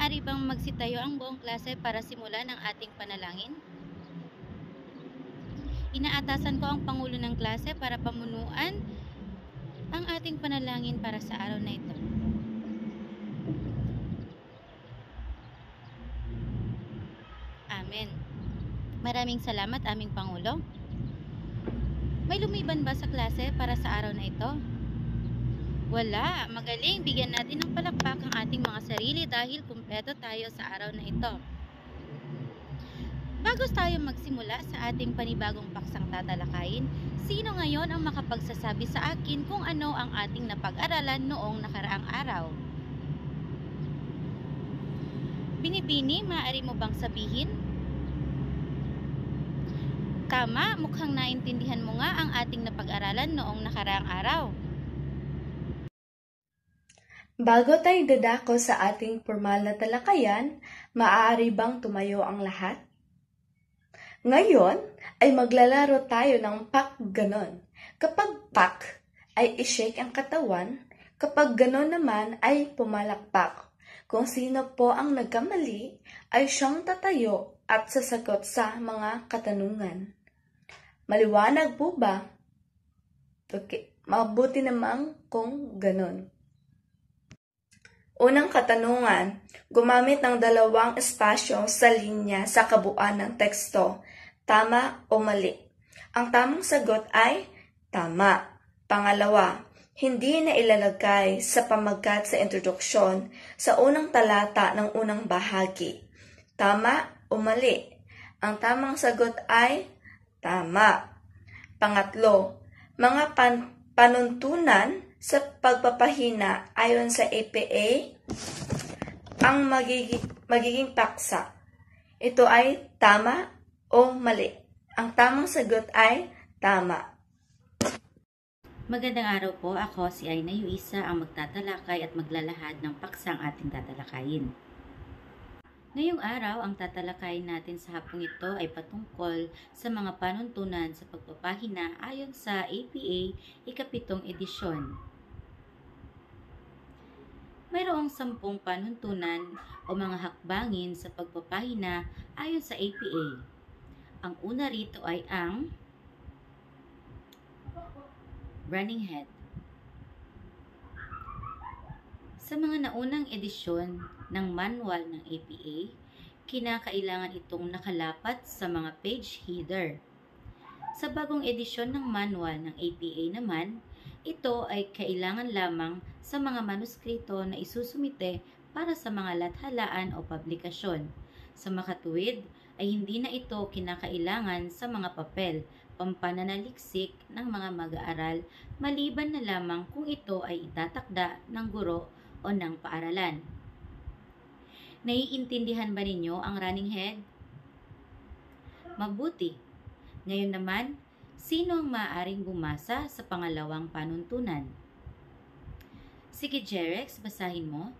Maaari bang magsitayo ang buong klase para simulan ang ating panalangin? Inaatasan ko ang Pangulo ng klase para pamunuan ang ating panalangin para sa araw na ito. Amen. Maraming salamat, aming Pangulo. May lumiban ba sa klase para sa araw na ito? Wala. Magaling. Bigyan natin ng palakpak ang ating mga sarili dahil kumpleto tayo sa araw na ito. Bago tayo magsimula sa ating panibagong paksang tatalakayin, sino ngayon ang makapagsasabi sa akin kung ano ang ating napag-aralan noong nakaraang araw? Binibini, maaari mo bang sabihin? Tama, mukhang naintindihan mo nga ang ating napag-aralan noong nakaraang araw. Bago tayo dadako sa ating formal na talakayan, maaari bang tumayo ang lahat? Ngayon ay maglalaro tayo ng pak ganon. Kapag pak ay ishake ang katawan, kapag ganon naman ay pumalakpak. Kung sino po ang nagkamali ay siyang tatayo at sasagot sa mga katanungan. Maliwanag po ba? Okay. Mabuti namang kung ganon. Unang katanungan, gumamit ng dalawang espasyo sa linya sa kabuuan ng teksto. Tama o mali? Ang tamang sagot ay tama. Pangalawa, hindi na ilalagay sa pamagat sa introduksyon sa unang talata ng unang bahagi. Tama o mali? Ang tamang sagot ay tama. Pangatlo, mga panuntunan sa pagpapahina ayon sa APA ang magiging paksa. Ito ay tama o mali? Ang tamang sagot ay tama. Magandang araw po, ako si Aina Yuisa ang magtatalakay at maglalahad ng paksang ating tatalakayin. Ngayong araw, ang tatalakayin natin sa hapong ito ay patungkol sa mga panuntunan sa pagpapahina ayon sa APA ikapitong edisyon. Mayroong 10 panuntunan o mga hakbangin sa pagpapahina ayon sa APA. Ang una rito ay ang running head. Sa mga naunang edisyon ng manual ng APA, kinakailangan itong nakalapat sa mga page header. Sa bagong edisyon ng manual ng APA naman, ito ay kailangan lamang sa mga manuskrito na isusumite para sa mga lathalaan o publikasyon. Sa makatuwid ay hindi na ito kinakailangan sa mga papel, pampananaliksik ng mga mag-aaral, maliban na lamang kung ito ay itatakda ng guro o ng paaralan. Naiintindihan ba ninyo ang running head? Mabuti. Ngayon naman, sino ang maaaring bumasa sa pangalawang panuntunan? Sige, Jerex, basahin mo.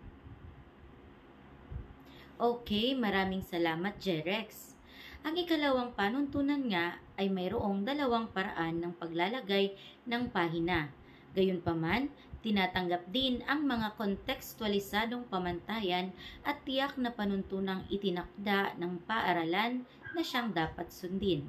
Okay, maraming salamat, Jerex. Ang ikalawang panuntunan nga ay mayroong dalawang paraan ng paglalagay ng pahina. Gayunpaman, tinatanggap din ang mga kontekstualisadong pamantayan at tiyak na panuntunang itinakda ng paaralan na siyang dapat sundin.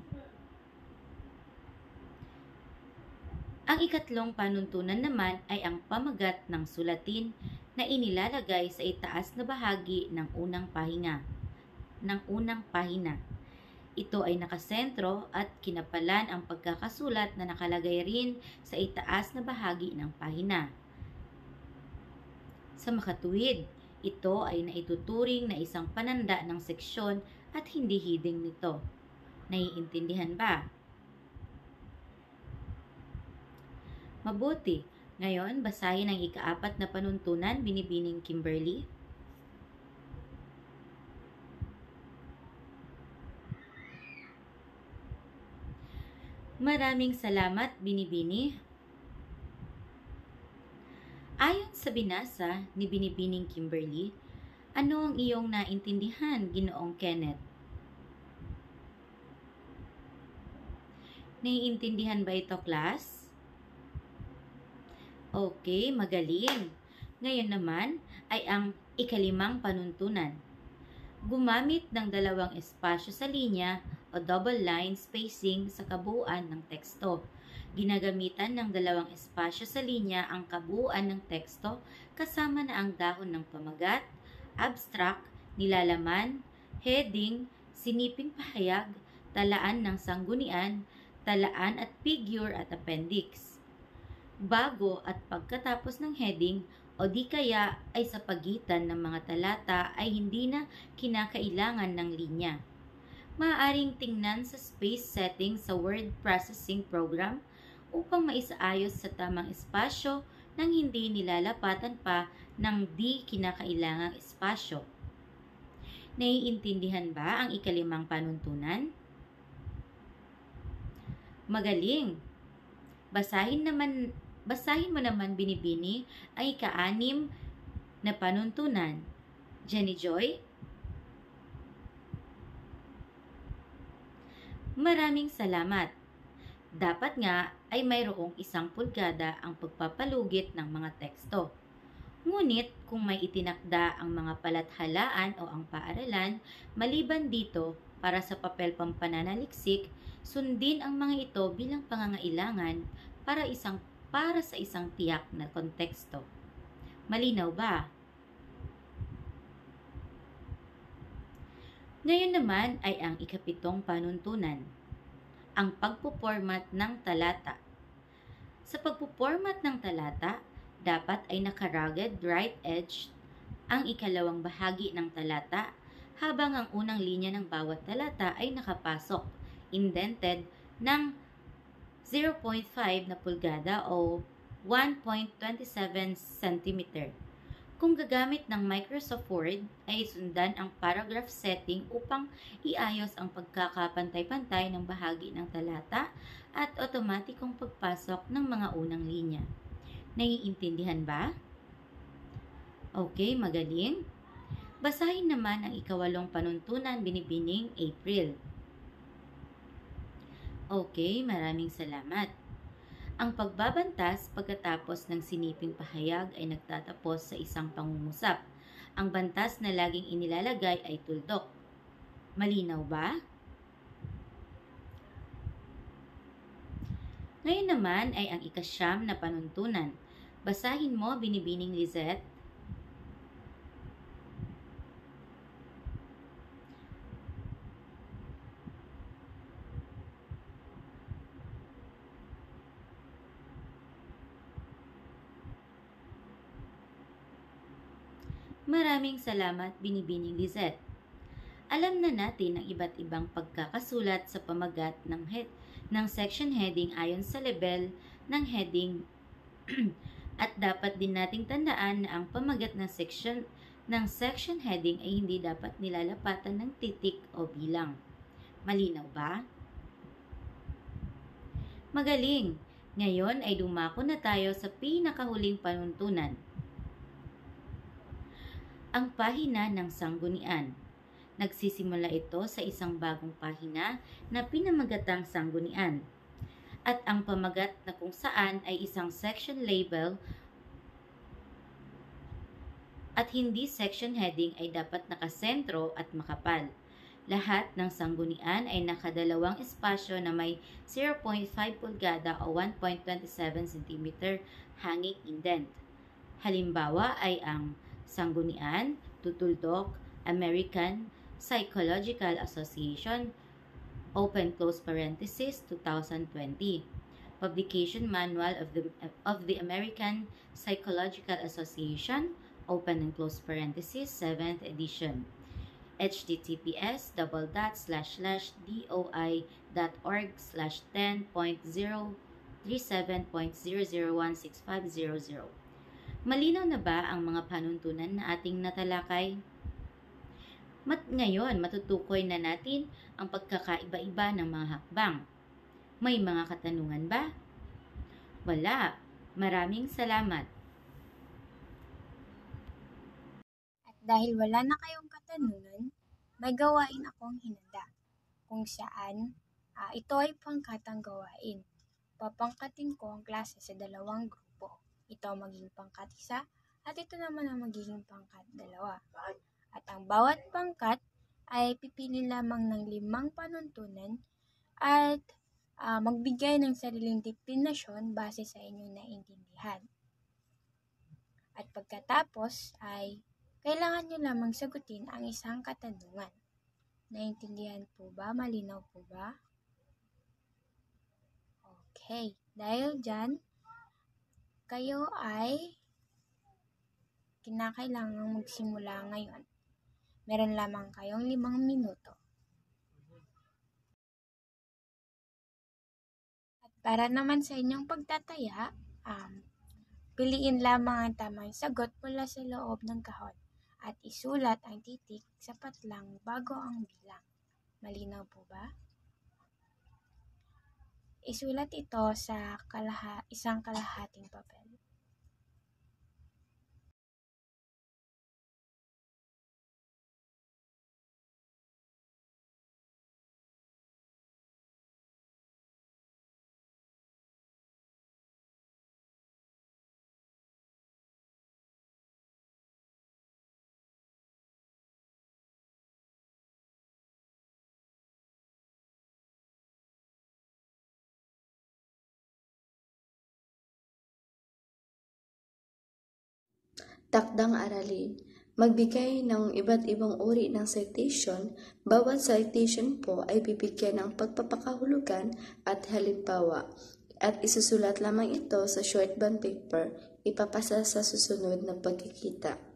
Ang ikatlong panuntunan naman ay ang pamagat ng sulatin na inilalagay sa itaas na bahagi ng unang pahina. Ito ay nakasentro at kinapalan ang pagkakasulat na nakalagay rin sa itaas na bahagi ng pahina. Sa makatuwid, ito ay naituturing na isang pananda ng seksyon at hindi hiding nito. Naiintindihan ba? Mabuti. Ngayon, basahin ang ika-4 na panuntunan, Binibining Kimberly. Maraming salamat, Binibini. Ayon sa binasa ni Binibining Kimberly, ano ang iyong naintindihan, Ginoong Kenneth? Naiintindihan ba ito, class? Okay, magaling. Ngayon naman ay ang ikalimang panuntunan. Gumamit ng dalawang espasyo sa linya o double line spacing sa kabuuan ng teksto. Ginagamitan ng dalawang espasyo sa linya ang kabuuan ng teksto kasama na ang dahon ng pamagat, abstract, nilalaman, heading, siniping pahayag, talaan ng sanggunian, talaan at figure at appendix. Bago at pagkatapos ng heading o di kaya ay sa pagitan ng mga talata ay hindi na kinakailangan ng linya. Maaaring tingnan sa space setting sa word processing program upang maisaayos sa tamang espasyo nang hindi nilalapatan pa ng di kinakailangang espasyo. Naiintindihan ba ang ikalimang panuntunan? Magaling! Basahin mo naman binibini ang ika-6 na panuntunan. Jenny Joy? Maraming salamat. Dapat nga ay mayroong 1 pulgada ang pagpapalugit ng mga teksto. Ngunit kung may itinakda ang mga palathalaan o ang paaralan, maliban dito para sa papel pampananaliksik, sundin ang mga ito bilang pangangailangan para sa isang tiyak na konteksto. Malinaw ba? Ngayon naman ay ang ika-7 panuntunan, ang pagpo-format ng talata. Sa pagpo-format ng talata, dapat ay naka-rugged right edge ang ikalawang bahagi ng talata habang ang unang linya ng bawat talata ay nakapasok, indented ng 0.5 na pulgada o 1.27 cm. Kung gagamit ng Microsoft Word, ay sundan ang paragraph setting upang iayos ang pagkakapantay-pantay ng bahagi ng talata at otomatikong pagpasok ng mga unang linya. Naiintindihan ba? Okay, magaling. Basahin naman ang ika-8 panuntunan binibining April. Okay, maraming salamat. Ang pagbabantas pagkatapos ng siniping pahayag ay nagtatapos sa isang pangungusap. Ang bantas na laging inilalagay ay tuldok. Malinaw ba? Ngayon naman ay ang ika-9 na panuntunan. Basahin mo, binibining Lizette. Maraming salamat, binibining Lizette. Alam na natin ang iba't ibang pagkakasulat sa pamagat ng section heading ayon sa level ng heading at dapat din nating tandaan na ang pamagat ng section heading ay hindi dapat nilalapatan ng titik o bilang. Malinaw ba? Magaling! Ngayon ay dumako na tayo sa pinakahuling panuntunan. Ang pahina ng sanggunian. Nagsisimula ito sa isang bagong pahina na pinamagatang sanggunian. At ang pamagat na kung saan ay isang section label at hindi section heading ay dapat nakasentro at makapal. Lahat ng sanggunian ay nakadalawang espasyo na may 0.5 pulgada o 1.27 cm hanging indent. Halimbawa ay ang sanggunian, tutuldok, American Psychological Association, open close parenthesis, 2020. Publication Manual of the American Psychological Association, open and close parenthesis, 7th edition. https://doi.org/10.037.0016500. Malinaw na ba ang mga panuntunan na ating natalakay? Ngayon, matutukoy na natin ang pagkakaiba-iba ng mga hakbang. May mga katanungan ba? Wala. Maraming salamat. At dahil wala na kayong katanungan, may gawain akong hinanda, kung saan ito ay pangkatang gawain. Papangkatin ko ang klase sa 2 grupo. Ito magiging pangkat 1 at ito naman ang magiging pangkat 2. At ang bawat pangkat ay pipili lamang ng 5 panuntunan at magbigay ng sariling definasyon base sa inyong naintindihan. At pagkatapos ay kailangan nyo lamang sagutin ang isang katanungan. Naintindihan po ba? Malinaw po ba? Okay, dahil dyan, kayo ay kinakailangang magsimula ngayon. Meron lamang kayong 5 minuto. At para naman sa inyong pagtataya, piliin lamang ang tamang sagot mula sa loob ng kahon at isulat ang titik sapat lang bago ang bilang. Malinaw po ba? Isulat ito sa isang kalahating papel. Takdang aralin. Magbigay ng iba't ibang uri ng citation. Bawat citation po ay bibigyan ng pagpapakahulugan at halimbawa. At isusulat lamang ito sa short bond paper. Ipapasa sa susunod na pagkikita.